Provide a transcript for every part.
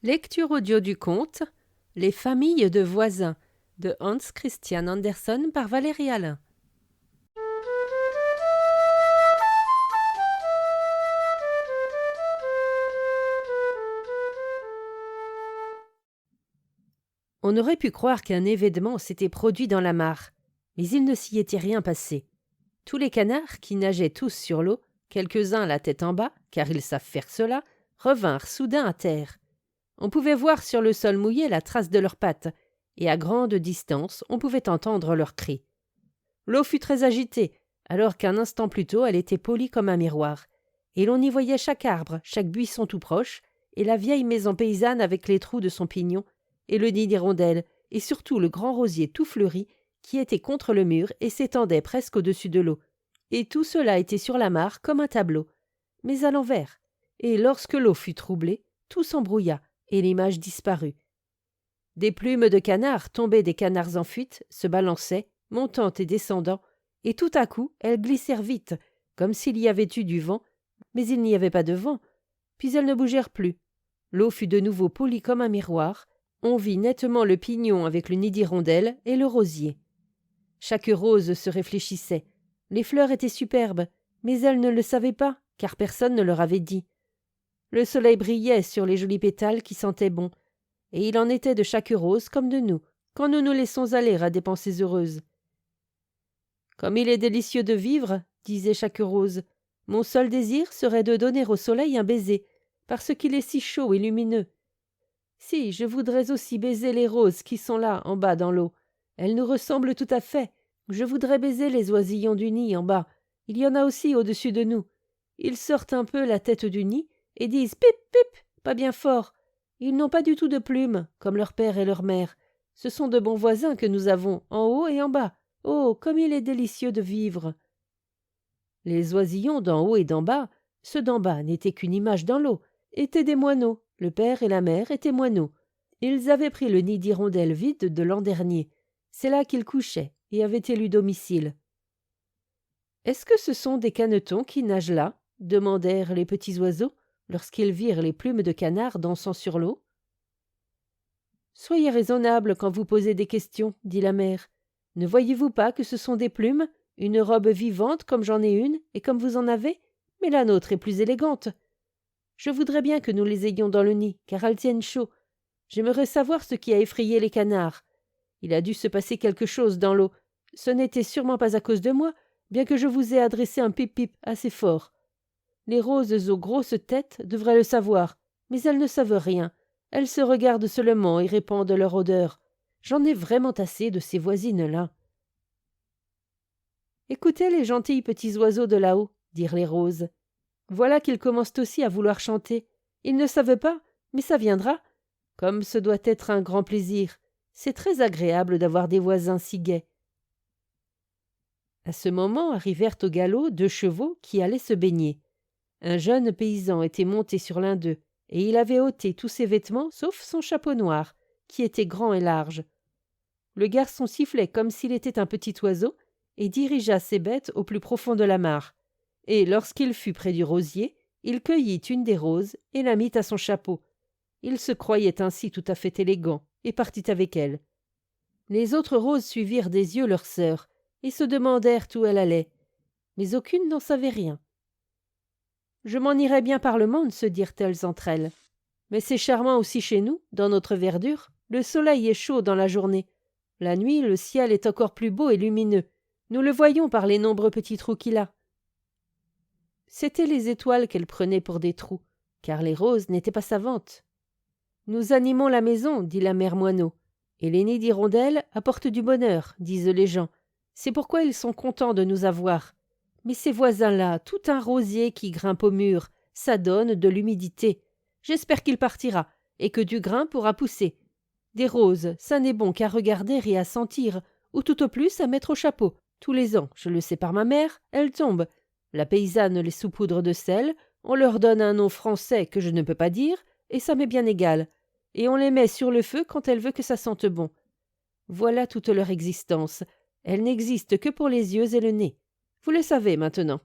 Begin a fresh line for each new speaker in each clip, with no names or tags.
Lecture audio du conte Les familles de voisins de Hans Christian Andersen par Valérie Alain. On aurait pu croire qu'un événement s'était produit dans la mare, mais il ne s'y était rien passé. Tous les canards, qui nageaient tous sur l'eau, quelques-uns la tête en bas, car ils savent faire cela, revinrent soudain à terre. On pouvait voir sur le sol mouillé la trace de leurs pattes, et à grande distance on pouvait entendre leurs cris. L'eau fut très agitée, alors qu'un instant plus tôt elle était polie comme un miroir, et l'on y voyait chaque arbre, chaque buisson tout proche, et la vieille maison paysanne avec les trous de son pignon, et le nid d'hirondelle, et surtout le grand rosier tout fleuri, qui était contre le mur et s'étendait presque au-dessus de l'eau. Et tout cela était sur la mare comme un tableau, mais à l'envers, et lorsque l'eau fut troublée, tout s'embrouilla, et l'image disparut. Des plumes de canards tombaient des canards en fuite, se balançaient, montant et descendant, et tout à coup elles glissèrent vite, comme s'il y avait eu du vent, mais il n'y avait pas de vent, puis elles ne bougèrent plus. L'eau fut de nouveau polie comme un miroir, on vit nettement le pignon avec le nid d'hirondelle et le rosier. Chaque rose se réfléchissait. Les fleurs étaient superbes, mais elles ne le savaient pas, car personne ne leur avait dit. Le soleil brillait sur les jolis pétales qui sentaient bon, et il en était de chaque rose comme de nous, quand nous nous laissons aller à des pensées heureuses. Comme il est délicieux de vivre, disait chaque rose, mon seul désir serait de donner au soleil un baiser, parce qu'il est si chaud et lumineux. Si, je voudrais aussi baiser les roses qui sont là, en bas dans l'eau. Elles nous ressemblent tout à fait. Je voudrais baiser les oisillons du nid en bas. Il y en a aussi au-dessus de nous. Ils sortent un peu la tête du nid et disent pip, pip, pas bien fort. Ils n'ont pas du tout de plumes, comme leur père et leur mère. Ce sont de bons voisins que nous avons, en haut et en bas. Oh, comme il est délicieux de vivre! Les oisillons d'en haut et d'en bas, ceux d'en bas n'étaient qu'une image dans l'eau, étaient des moineaux. Le père et la mère étaient moineaux. Ils avaient pris le nid d'hirondelle vide de l'an dernier. C'est là qu'ils couchaient et avaient élu domicile. « Est-ce que ce sont des canetons qui nagent là ?» demandèrent les petits oiseaux lorsqu'ils virent les plumes de canard dansant sur l'eau. « Soyez raisonnable quand vous posez des questions, dit la mère. Ne voyez-vous pas que ce sont des plumes, une robe vivante comme j'en ai une et comme vous en avez, mais la nôtre est plus élégante. Je voudrais bien que nous les ayons dans le nid, car elles tiennent chaud. J'aimerais savoir ce qui a effrayé les canards. Il a dû se passer quelque chose dans l'eau. Ce n'était sûrement pas à cause de moi, bien que je vous ai adressé un pip-pip assez fort. Les roses aux grosses têtes devraient le savoir, mais elles ne savent rien. Elles se regardent seulement et répandent leur odeur. J'en ai vraiment assez de ces voisines-là. Écoutez les gentils petits oiseaux de là-haut, dirent les roses. Voilà qu'ils commencent aussi à vouloir chanter. Ils ne savent pas, mais ça viendra. Comme ce doit être un grand plaisir. C'est très agréable d'avoir des voisins si gais. À ce moment arrivèrent au galop 2 chevaux qui allaient se baigner. Un jeune paysan était monté sur l'un d'eux, et il avait ôté tous ses vêtements sauf son chapeau noir, qui était grand et large. Le garçon sifflait comme s'il était un petit oiseau, et dirigea ses bêtes au plus profond de la mare. Et lorsqu'il fut près du rosier, il cueillit une des roses et la mit à son chapeau. Il se croyait ainsi tout à fait élégant, et partit avec elle. Les autres roses suivirent des yeux leur sœur, et se demandèrent où elle allait. Mais aucune n'en savait rien. « Je m'en irai bien par le monde, se dirent-elles entre elles. Mais c'est charmant aussi chez nous, dans notre verdure. Le soleil est chaud dans la journée. La nuit, le ciel est encore plus beau et lumineux. Nous le voyons par les nombreux petits trous qu'il a. » C'étaient les étoiles qu'elle prenait pour des trous, car les roses n'étaient pas savantes. « Nous animons la maison, dit la mère Moineau, et les nids d'hirondelles apportent du bonheur, disent les gens. C'est pourquoi ils sont contents de nous avoir. Mais ces voisins-là, tout un rosier qui grimpe au mur, ça donne de l'humidité. J'espère qu'il partira, et que du grain pourra pousser. Des roses, ça n'est bon qu'à regarder et à sentir, ou tout au plus à mettre au chapeau. Tous les ans, je le sais par ma mère, elles tombent. La paysanne les saupoudre de sel, on leur donne un nom français que je ne peux pas dire, et ça m'est bien égal. Et on les met sur le feu quand elle veut que ça sente bon. Voilà toute leur existence. Elle n'existe que pour les yeux et le nez. Vous le savez maintenant.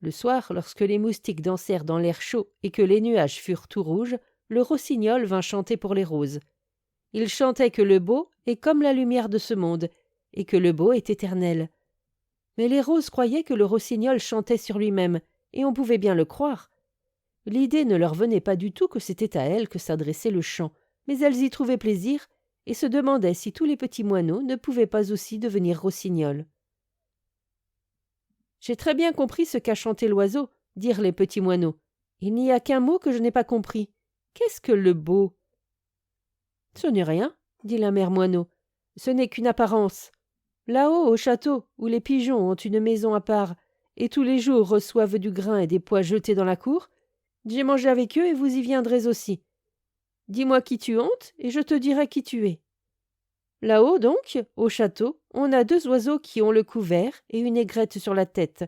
Le soir, lorsque les moustiques dansèrent dans l'air chaud et que les nuages furent tout rouges, le rossignol vint chanter pour les roses. Il chantait que le beau est comme la lumière de ce monde, et que le beau est éternel. Mais les roses croyaient que le rossignol chantait sur lui-même, et on pouvait bien le croire. L'idée ne leur venait pas du tout que c'était à elles que s'adressait le chant, mais elles y trouvaient plaisir, et se demandaient si tous les petits moineaux ne pouvaient pas aussi devenir rossignols. « J'ai très bien compris ce qu'a chanté l'oiseau, » dirent les petits moineaux. « Il n'y a qu'un mot que je n'ai pas compris. Qu'est-ce que le beau ?»« Ce n'est rien, » dit la mère moineau. « Ce n'est qu'une apparence. Là-haut, au château, où les pigeons ont une maison à part, et tous les jours reçoivent du grain et des pois jetés dans la cour, j'ai mangé avec eux et vous y viendrez aussi. Dis-moi qui tu hontes, et je te dirai qui tu es. Là-haut, donc, au château, on a 2 oiseaux qui ont le cou vert et une aigrette sur la tête.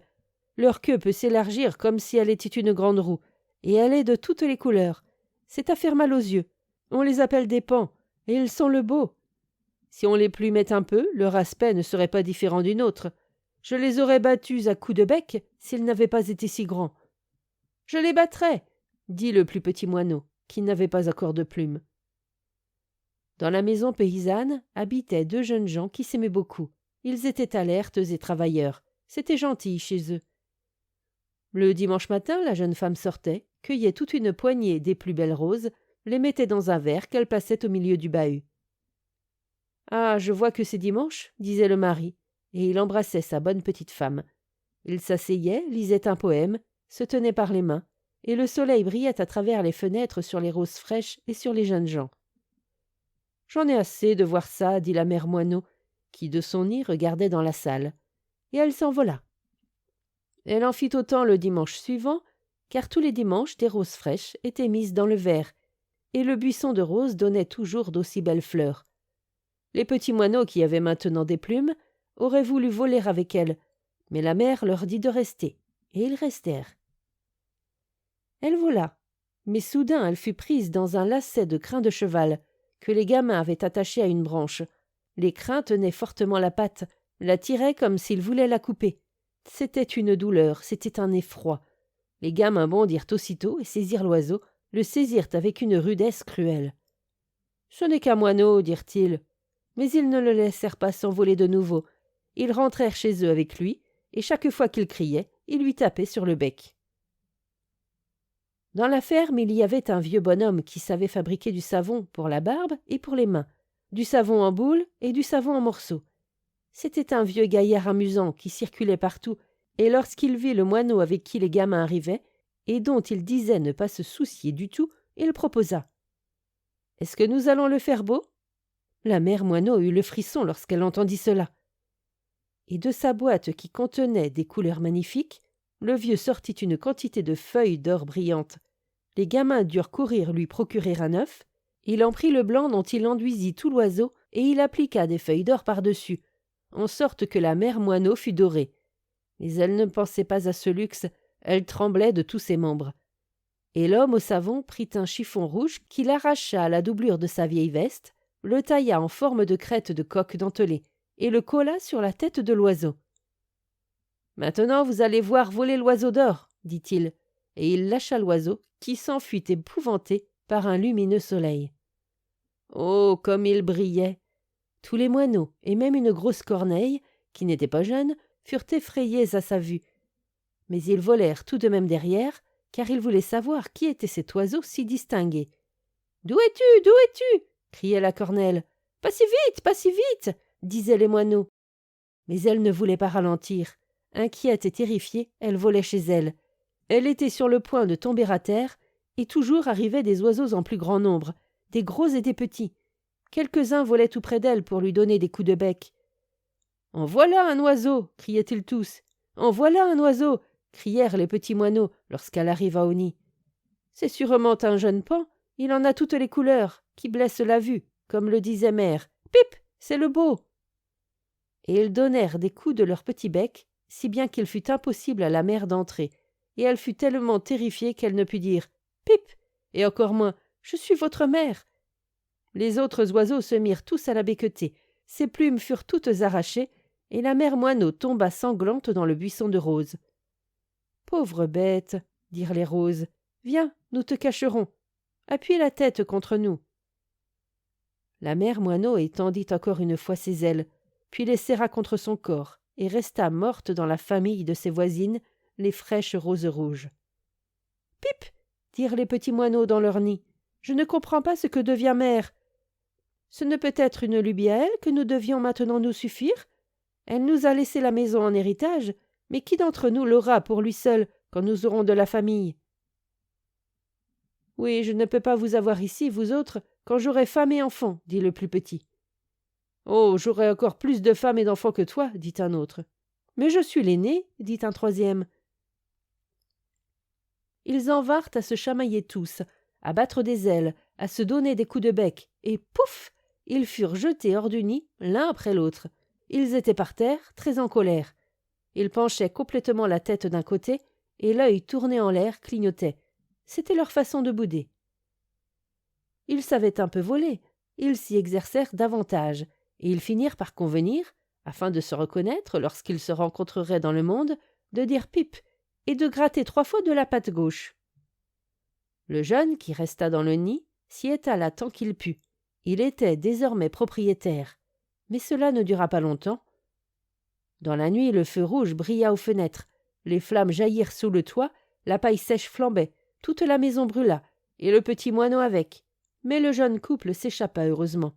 Leur queue peut s'élargir comme si elle était une grande roue, et elle est de toutes les couleurs. C'est à faire mal aux yeux. On les appelle des paons, et ils sont le beau. Si on les plumait un peu, leur aspect ne serait pas différent du nôtre. Je les aurais battus à coups de bec s'ils n'avaient pas été si grands. « Je les battrai, » dit le plus petit moineau, qui n'avait pas encore de plumes. Dans la maison paysanne habitaient 2 jeunes gens qui s'aimaient beaucoup. Ils étaient alertes et travailleurs. C'était gentil chez eux. Le dimanche matin, la jeune femme sortait, cueillait toute une poignée des plus belles roses, les mettait dans un verre qu'elle plaçait au milieu du bahut. « Ah, je vois que c'est dimanche, » disait le mari, et il embrassait sa bonne petite femme. Il s'asseyait, lisait un poème, se tenait par les mains, et le soleil brillait à travers les fenêtres sur les roses fraîches et sur les jeunes gens. « J'en ai assez de voir ça, » dit la mère moineau, qui de son nid regardait dans la salle, et elle s'envola. Elle en fit autant le dimanche suivant, car tous les dimanches des roses fraîches étaient mises dans le verre, et le buisson de roses donnait toujours d'aussi belles fleurs. Les petits moineaux qui avaient maintenant des plumes auraient voulu voler avec elle, mais la mère leur dit de rester, et ils restèrent. Elle vola, mais soudain elle fut prise dans un lacet de crin de cheval que les gamins avaient attaché à une branche. Les crins tenaient fortement la patte, la tiraient comme s'ils voulaient la couper. C'était une douleur, c'était un effroi. Les gamins bondirent aussitôt et saisirent l'oiseau, le saisirent avec une rudesse cruelle. « Ce n'est qu'un moineau, dirent-ils. » Mais ils ne le laissèrent pas s'envoler de nouveau. Ils rentrèrent chez eux avec lui, et chaque fois qu'il criait, ils lui tapaient sur le bec. Dans la ferme, il y avait un vieux bonhomme qui savait fabriquer du savon pour la barbe et pour les mains, du savon en boule et du savon en morceaux. C'était un vieux gaillard amusant qui circulait partout, et lorsqu'il vit le moineau avec qui les gamins arrivaient, et dont il disait ne pas se soucier du tout, il proposa. « Est-ce que nous allons le faire beau ?» La mère moineau eut le frisson lorsqu'elle entendit cela. Et de sa boîte qui contenait des couleurs magnifiques, le vieux sortit une quantité de feuilles d'or brillantes. Les gamins durent courir lui procurer un œuf. Il en prit le blanc dont il enduisit tout l'oiseau et il appliqua des feuilles d'or par-dessus, en sorte que la mère moineau fut dorée. Mais elle ne pensait pas à ce luxe, elle tremblait de tous ses membres. Et l'homme au savon prit un chiffon rouge qu'il arracha à la doublure de sa vieille veste, le tailla en forme de crête de coq dentelée et le colla sur la tête de l'oiseau. « Maintenant vous allez voir voler l'oiseau d'or, » dit-il, et il lâcha l'oiseau qui s'enfuit épouvanté par un lumineux soleil. Oh, comme il brillait! Tous les moineaux, et même une grosse corneille, qui n'était pas jeune, furent effrayés à sa vue. Mais ils volèrent tout de même derrière, car ils voulaient savoir qui était cet oiseau si distingué. « D'où es-tu? D'où es-tu » criait la cornelle. « Pas si vite, pas si vite » disaient les moineaux. Mais elle ne voulait pas ralentir. Inquiète et terrifiée, elle volait chez elle. Elle était sur le point de tomber à terre, et toujours arrivaient des oiseaux en plus grand nombre, des gros et des petits. Quelques-uns volaient tout près d'elle pour lui donner des coups de bec. « En voilà un oiseau » criaient-ils tous. « En voilà un oiseau » crièrent les petits moineaux lorsqu'elle arriva au nid. « C'est sûrement un jeune paon, il en a toutes les couleurs, qui blesse la vue, comme le disait mère. Pip, c'est le beau !» Et ils donnèrent des coups de leur petit bec, si bien qu'il fut impossible à la mère d'entrer, et elle fut tellement terrifiée qu'elle ne put dire « Pip !» et encore moins « Je suis votre mère !» Les autres oiseaux se mirent tous à la becqueter, ses plumes furent toutes arrachées, et la mère moineau tomba sanglante dans le buisson de roses. « Pauvre bête !» dirent les roses. « Viens, nous te cacherons. » Appuie la tête contre nous. » La mère moineau étendit encore une fois ses ailes, puis les serra contre son corps, et resta morte dans la famille de ses voisines, les fraîches roses rouges. « Pip !» dirent les petits moineaux dans leur nid. « Je ne comprends pas ce que devient mère. Ce ne peut être une lubie à elle que nous devions maintenant nous suffire. Elle nous a laissé la maison en héritage, mais qui d'entre nous l'aura pour lui seul quand nous aurons de la famille ? » « Oui, je ne peux pas vous avoir ici, vous autres, quand j'aurai femme et enfants, dit le plus petit. « Oh, j'aurai encore plus de femmes et d'enfants que toi, dit un autre. « Mais je suis l'aîné, dit un troisième. Ils en vinrent à se chamailler tous, à battre des ailes, à se donner des coups de bec, et pouf, ils furent jetés hors du nid, l'un après l'autre. Ils étaient par terre, très en colère. Ils penchaient complètement la tête d'un côté, et l'œil tourné en l'air clignotait. C'était leur façon de bouder. Ils savaient un peu voler, ils s'y exercèrent davantage, et ils finirent par convenir, afin de se reconnaître lorsqu'ils se rencontreraient dans le monde, de dire pipe et de gratter 3 fois de la patte gauche. Le jeune, qui resta dans le nid, s'y étala tant qu'il put. Il était désormais propriétaire. Mais cela ne dura pas longtemps. Dans la nuit, le feu rouge brilla aux fenêtres, les flammes jaillirent sous le toit, la paille sèche flambait, toute la maison brûla, et le petit moineau avec. Mais le jeune couple s'échappa heureusement.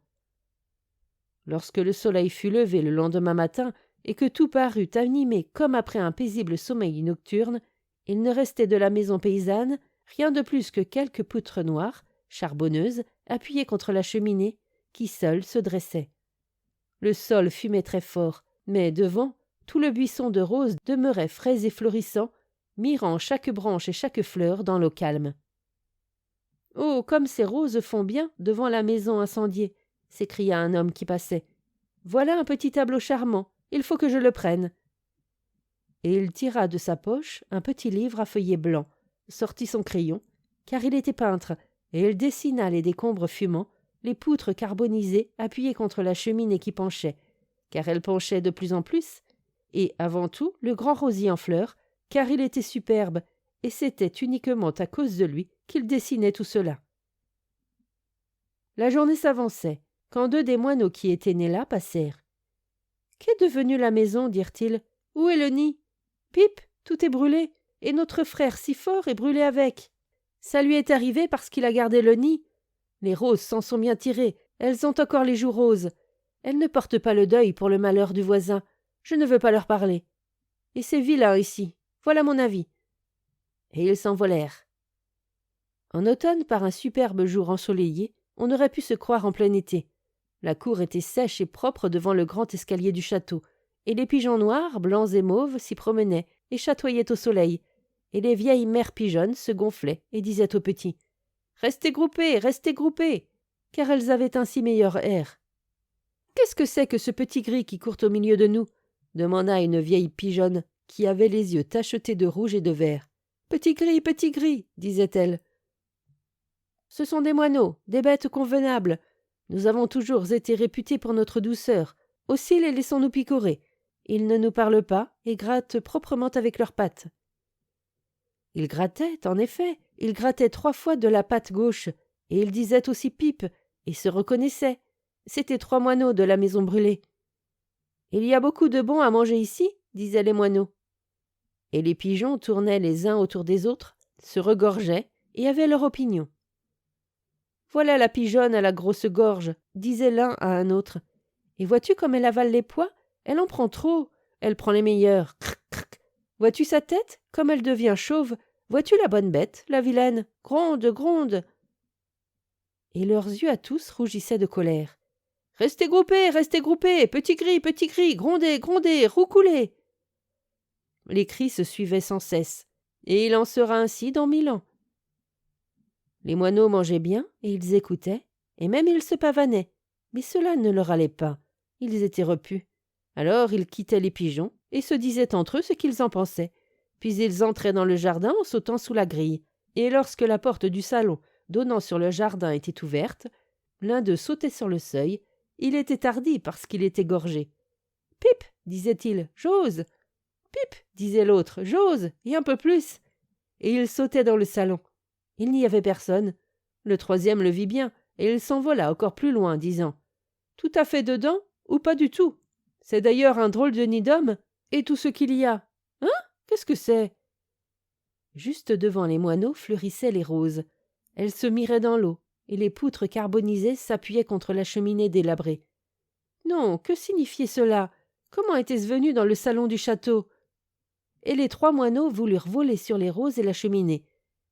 Lorsque le soleil fut levé le lendemain matin et que tout parut animé comme après un paisible sommeil nocturne, il ne restait de la maison paysanne rien de plus que quelques poutres noires, charbonneuses, appuyées contre la cheminée, qui seule se dressait. Le sol fumait très fort, mais devant, tout le buisson de roses demeurait frais et florissant, mirant chaque branche et chaque fleur dans l'eau calme. « Oh, comme ces roses font bien devant la maison incendiée !» s'écria un homme qui passait. « Voilà un petit tableau charmant, il faut que je le prenne. » Et il tira de sa poche un petit livre à feuillet blanc, sortit son crayon, car il était peintre, et il dessina les décombres fumants, les poutres carbonisées appuyées contre la cheminée qui penchait, car elle penchait de plus en plus, et avant tout le grand rosier en fleurs, car il était superbe, et c'était uniquement à cause de lui qu'il dessinait tout cela. La journée s'avançait, quand 2 des moineaux qui étaient nés là passèrent. « Qu'est devenue la maison ?» dirent-ils. « Où est le nid ? Pip, tout est brûlé, et notre frère si fort est brûlé avec. Ça lui est arrivé parce qu'il a gardé le nid. Les roses s'en sont bien tirées, elles ont encore les joues roses. Elles ne portent pas le deuil pour le malheur du voisin. Je ne veux pas leur parler. Et c'est vilain ici, voilà mon avis. » Et ils s'envolèrent. En automne, par un superbe jour ensoleillé, on aurait pu se croire en plein été. La cour était sèche et propre devant le grand escalier du château, et les pigeons noirs, blancs et mauves s'y promenaient et chatoyaient au soleil, et les vieilles mères pigeonnes se gonflaient et disaient aux petits « restez groupés !» car elles avaient ainsi meilleur air. « Qu'est-ce que c'est que ce petit gris qui court au milieu de nous ?» demanda une vieille pigeonne qui avait les yeux tachetés de rouge et de vert. « Petit gris, disait-elle. Ce sont des moineaux, des bêtes convenables. Nous avons toujours été réputés pour notre douceur. Aussi les laissons-nous picorer. Ils ne nous parlent pas et grattent proprement avec leurs pattes. » Ils grattaient, en effet, ils grattaient 3 fois de la patte gauche, et ils disaient aussi pipe, et se reconnaissaient. C'étaient 3 moineaux de la maison brûlée. « Il y a beaucoup de bon à manger ici, disaient les moineaux. Et les pigeons tournaient les uns autour des autres, se regorgeaient et avaient leur opinion. « Voilà la pigeonne à la grosse gorge, disait l'un à un autre. Et vois-tu comme elle avale les pois ? Elle en prend trop, elle prend les meilleurs. Cric, cric. Vois-tu sa tête, comme elle devient chauve ? Vois-tu la bonne bête, la vilaine ? Gronde, gronde !» Et leurs yeux à tous rougissaient de colère. « Restez groupés, petit gris, grondez, roucoulez !» Les cris se suivaient sans cesse, et il en sera ainsi dans 1000 ans. Les moineaux mangeaient bien, et ils écoutaient, et même ils se pavanaient, mais cela ne leur allait pas, ils étaient repus. Alors ils quittaient les pigeons, et se disaient entre eux ce qu'ils en pensaient, puis ils entraient dans le jardin en sautant sous la grille, et lorsque la porte du salon donnant sur le jardin était ouverte, l'un d'eux sautait sur le seuil, il était hardi parce qu'il était gorgé. « Pip !» disait-il, « j'ose !» « Pip !» disait l'autre, « j'ose, et un peu plus !» Et il sautait dans le salon. Il n'y avait personne. Le troisième le vit bien, et il s'envola encore plus loin, disant « Tout à fait dedans, ou pas du tout. C'est d'ailleurs un drôle de nid d'homme, et tout ce qu'il y a. Hein? Qu'est-ce que c'est ?» Juste devant les moineaux fleurissaient les roses. Elles se miraient dans l'eau, et les poutres carbonisées s'appuyaient contre la cheminée délabrée. Non, que signifiait cela? Comment était-ce venu dans le salon du château? Et les 3 moineaux voulurent voler sur les roses et la cheminée.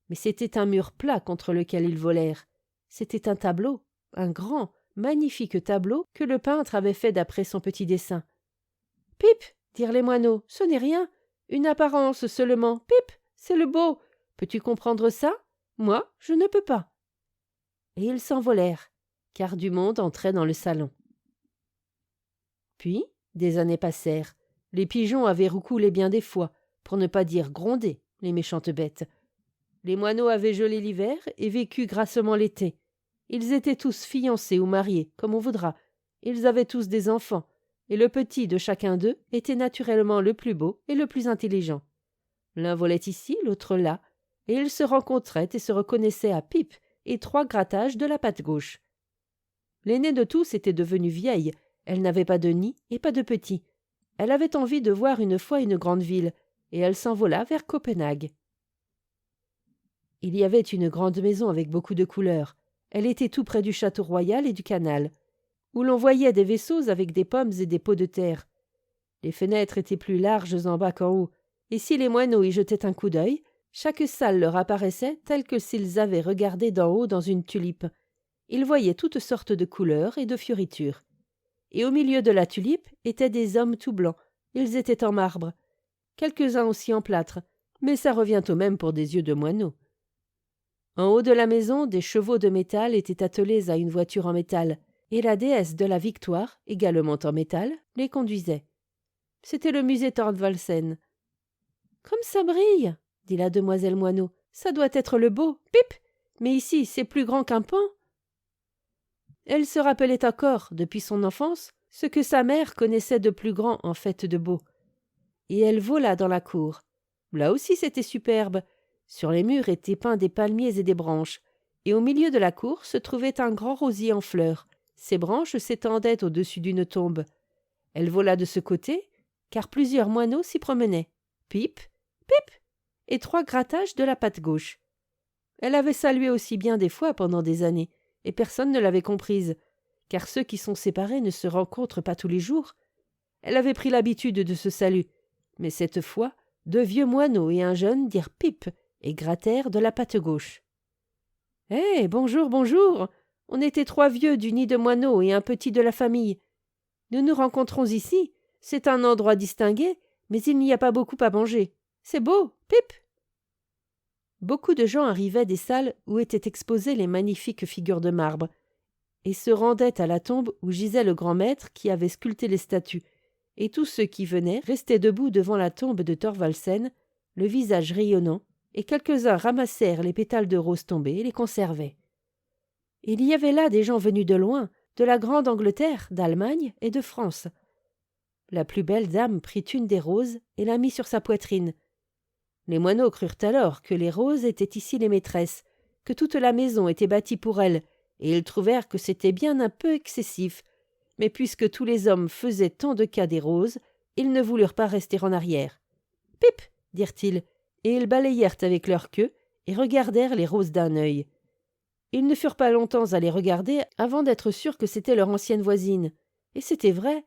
Mais c'était un mur plat contre lequel ils volèrent. C'était un tableau, un grand, magnifique tableau que le peintre avait fait d'après son petit dessin. « Pip !» dirent les moineaux, « ce n'est rien, une apparence seulement. Pip, c'est le beau. Peux-tu comprendre ça? Moi, je ne peux pas. » Et ils s'envolèrent, car du monde entrait dans le salon. Puis, des années passèrent. Les pigeons avaient roucoulé bien des fois, pour ne pas dire grondé, les méchantes bêtes. Les moineaux avaient gelé l'hiver et vécu grassement l'été. Ils étaient tous fiancés ou mariés, comme on voudra. Ils avaient tous des enfants, et le petit de chacun d'eux était naturellement le plus beau et le plus intelligent. L'un volait ici, l'autre là, et ils se rencontraient et se reconnaissaient à pipe et 3 grattages de la patte gauche. L'aînée de tous était devenue vieille, elle n'avait pas de nid et pas de petit. Elle avait envie de voir une fois une grande ville, et elle s'envola vers Copenhague. Il y avait une grande maison avec beaucoup de couleurs. Elle était tout près du château royal et du canal, où l'on voyait des vaisseaux avec des pommes et des pots de terre. Les fenêtres étaient plus larges en bas qu'en haut, et si les moineaux y jetaient un coup d'œil, chaque salle leur apparaissait telle que s'ils avaient regardé d'en haut dans une tulipe. Ils voyaient toutes sortes de couleurs et de fioritures. Et au milieu de la tulipe étaient des hommes tout blancs. Ils étaient en marbre. Quelques-uns aussi en plâtre, mais ça revient au même pour des yeux de moineaux. En haut de la maison, des chevaux de métal étaient attelés à une voiture en métal, et la déesse de la victoire, également en métal, les conduisait. C'était le musée Thorvaldsen. « Comme ça brille !» dit la demoiselle Moineau. « Ça doit être le beau. Pip! Mais ici, c'est plus grand qu'un pan. » Elle se rappelait encore, depuis son enfance, ce que sa mère connaissait de plus grand en fait de beau. Et elle vola dans la cour. Là aussi c'était superbe. Sur les murs étaient peints des palmiers et des branches, et au milieu de la cour se trouvait un grand rosier en fleurs. Ses branches s'étendaient au-dessus d'une tombe. Elle vola de ce côté, car plusieurs moineaux s'y promenaient. Pip, pip, et 3 grattages de la patte gauche. Elle avait salué aussi bien des fois pendant des années, et personne ne l'avait comprise, car ceux qui sont séparés ne se rencontrent pas tous les jours. Elle avait pris l'habitude de ce salut, mais cette fois, 2 vieux moineaux et un jeune dirent pip et grattèrent de la patte gauche. « Eh, bonjour, bonjour! On était 3 vieux du nid de moineaux et un petit de la famille. Nous nous rencontrons ici. C'est un endroit distingué, mais il n'y a pas beaucoup à manger. C'est beau, pip !» Beaucoup de gens arrivaient des salles où étaient exposées les magnifiques figures de marbre, et se rendaient à la tombe où gisait le grand maître qui avait sculpté les statues, et tous ceux qui venaient restaient debout devant la tombe de Thorvaldsen, le visage rayonnant, et quelques-uns ramassèrent les pétales de rose tombés et les conservaient. Il y avait là des gens venus de loin, de la grande Angleterre, d'Allemagne et de France. La plus belle dame prit une des roses et la mit sur sa poitrine. Les moineaux crurent alors que les roses étaient ici les maîtresses, que toute la maison était bâtie pour elles, et ils trouvèrent que c'était bien un peu excessif, mais puisque tous les hommes faisaient tant de cas des roses, ils ne voulurent pas rester en arrière. « Pip !» dirent-ils, et ils balayèrent avec leur queue et regardèrent les roses d'un œil. Ils ne furent pas longtemps à les regarder avant d'être sûrs que c'était leur ancienne voisine. Et c'était vrai.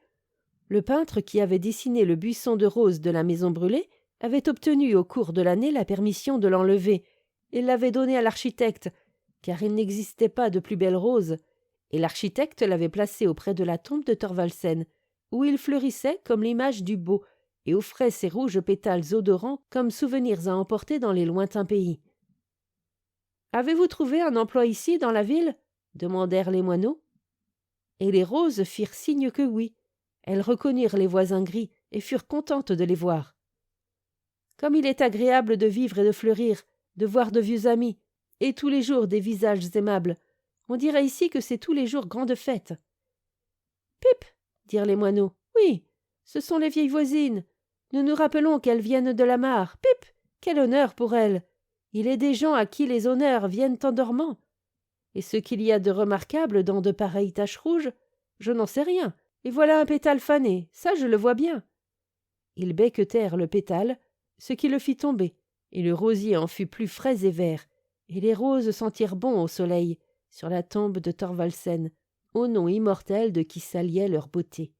Le peintre qui avait dessiné le buisson de roses de la maison brûlée avait obtenu au cours de l'année la permission de l'enlever. Il l'avait donné à l'architecte, car il n'existait pas de plus belle rose, et l'architecte l'avait placée auprès de la tombe de Thorvaldsen, où il fleurissait comme l'image du beau, et offrait ses rouges pétales odorants comme souvenirs à emporter dans les lointains pays. « Avez-vous trouvé un emploi ici, dans la ville ?» demandèrent les moineaux. Et les roses firent signe que oui. Elles reconnurent les voisins gris et furent contentes de les voir. « Comme il est agréable de vivre et de fleurir, de voir de vieux amis, et tous les jours des visages aimables. On dirait ici que c'est tous les jours grande fête. »« Pip !» dirent les moineaux. « Oui, ce sont les vieilles voisines. Nous nous rappelons qu'elles viennent de la mare. Pip ! Quel honneur pour elles. Il est des gens à qui les honneurs viennent en dormant. » Et ce qu'il y a de remarquable dans de pareilles taches rouges, je n'en sais rien. Et voilà un pétale fané, ça je le vois bien. » Ils becquetèrent le pétale, ce qui le fit tomber, et le rosier en fut plus frais et vert, et les roses sentirent bon au soleil, sur la tombe de Thorvaldsen, au nom immortel de qui s'alliait leur beauté.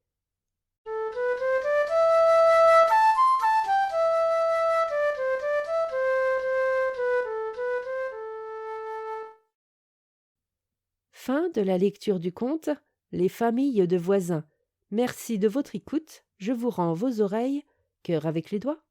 Fin de la lecture du conte Les familles de voisins. Merci de votre écoute. Je vous rends vos oreilles. Cœur avec les doigts.